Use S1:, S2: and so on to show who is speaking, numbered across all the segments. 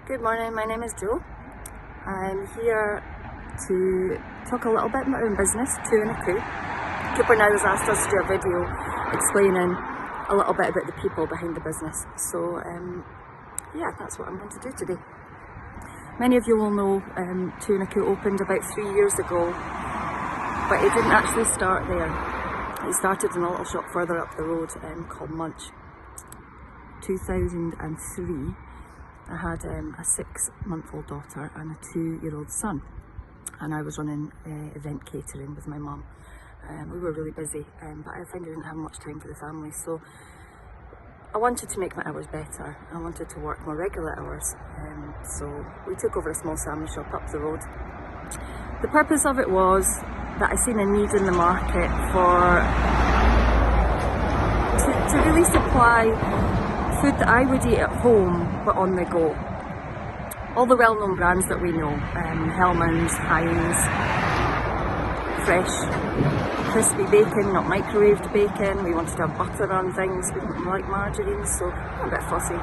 S1: Good morning, my name is Jo. I'm here to talk a little bit about my own business, Two and a Coup. CuparNow has asked us to do a video explaining a little bit about the people behind the business. So yeah, that's what I'm going to do today. Many of you will know Two and a Coup opened about 3 years ago, but it didn't actually start there. It started in a little shop further up the road called Munch. 2003. I had a 6-month-old daughter and a 2-year-old son, and I was running event catering with my mum. We were really busy, but I found I didn't have much time for the family, so I wanted to make my hours better. I wanted to work more regular hours, so we took over a small sandwich shop up the road. The purpose of it was that I seen a need in the market to really supply food that I would eat at home but on the go. All the well-known brands that we know, Hellmann's, Heinz, fresh, crispy bacon, not microwaved bacon. We wanted to have butter on things, we didn't like margarine, so I'm a bit fussy.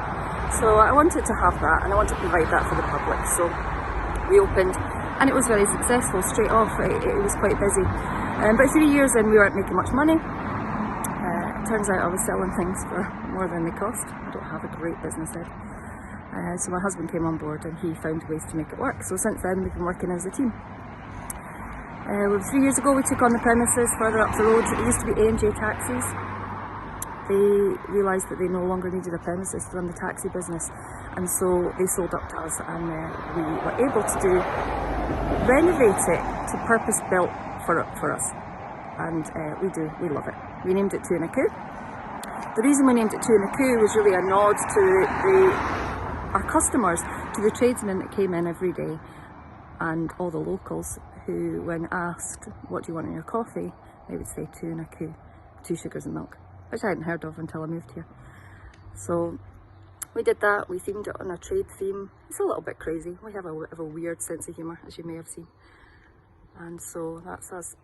S1: So I wanted to have that, and I wanted to provide that for the public. So we opened, and it was very successful straight off. It was quite busy. But 3 years in, we weren't making much money. Turns out I was selling things for more than they cost. I don't have a great business head. So my husband came on board and he found ways to make it work. So since then we've been working as a team. 3 years ago we took on the premises further up the road. It used to be A&J Taxis. They realised that they no longer needed a premises to run the taxi business, and so they sold up to us, and we were able to renovate it to purpose built for us. And we love it. We named it Two and a Coup. The reason we named it Two and a Coup was really a nod to our customers, to the tradesmen that came in every day, and all the locals who, when asked, what do you want in your coffee, they would say Two and a Coup, 2 sugars and milk, which I hadn't heard of until I moved here. So we did that. We themed it on a trade theme. It's a little bit crazy. We have a weird sense of humour, as you may have seen. And so that's us.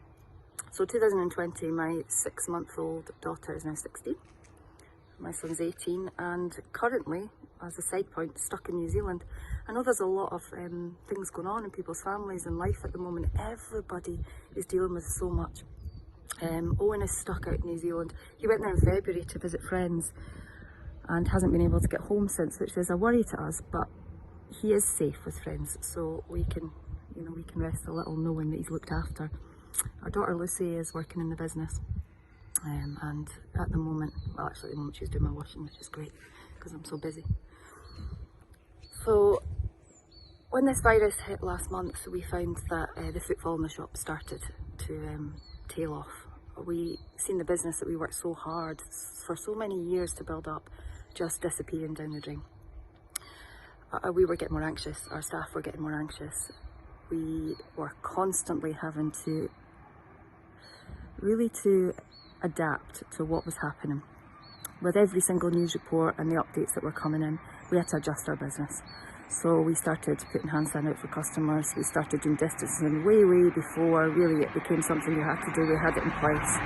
S1: So 2020, my 6-month-old daughter is now 16, my son's 18, and currently, as a side point, stuck in New Zealand. I know there's a lot of things going on in people's families and life at the moment. Everybody is dealing with so much. Owen is stuck out in New Zealand. He went there in February to visit friends and hasn't been able to get home since, which is a worry to us, but he is safe with friends, so we can rest a little knowing that he's looked after. Our daughter Lucy is working in the business, and at the moment, well actually at the moment she's doing my washing, which is great because I'm so busy. So when this virus hit last month, we found that the footfall in the shop started to tail off. We seen the business that we worked so hard for so many years to build up just disappearing down the drain. We were getting more anxious, our staff were getting more anxious. We were constantly having to adapt to what was happening. With every single news report and the updates that were coming in, we had to adjust our business. So we started putting hand sanitizer out for customers. We started doing distancing way before really it became something you had to do. We had it in place.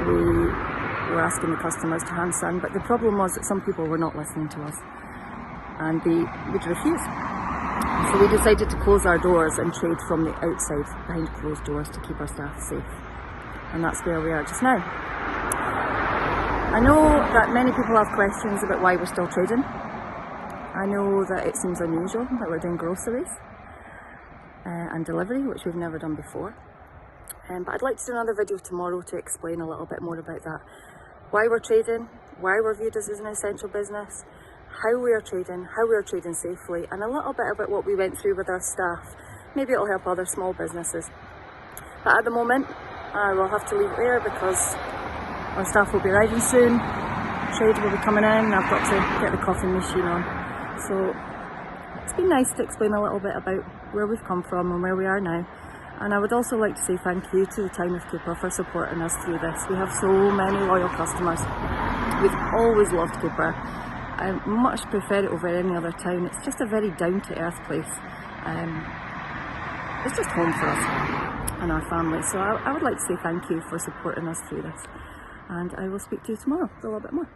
S1: We were asking the customers to hand san, but the problem was that some people were not listening to us, and they would refuse. So we decided to close our doors and trade from the outside behind closed doors to keep our staff safe. And that's where we are just now. I know that many people have questions about why we're still trading. I know that it seems unusual that we're doing groceries and delivery, which we've never done before. But I'd like to do another video tomorrow to explain a little bit more about that. Why we're trading, why we're viewed as an essential business, how we are trading safely, and a little bit about what we went through with our staff. Maybe it'll help other small businesses. But at the moment, I will have to leave it there because our staff will be arriving soon. Trade will be coming in, and I've got to get the coffee machine on. So it's been nice to explain a little bit about where we've come from and where we are now. And I would also like to say thank you to the town of Cupar for supporting us through this. We have so many loyal customers. We've always loved Cupar. I much prefer it over any other town. It's just a very down-to-earth place. It's just home for us and our family. So I would like to say thank you for supporting us through this. And I will speak to you tomorrow a little bit more.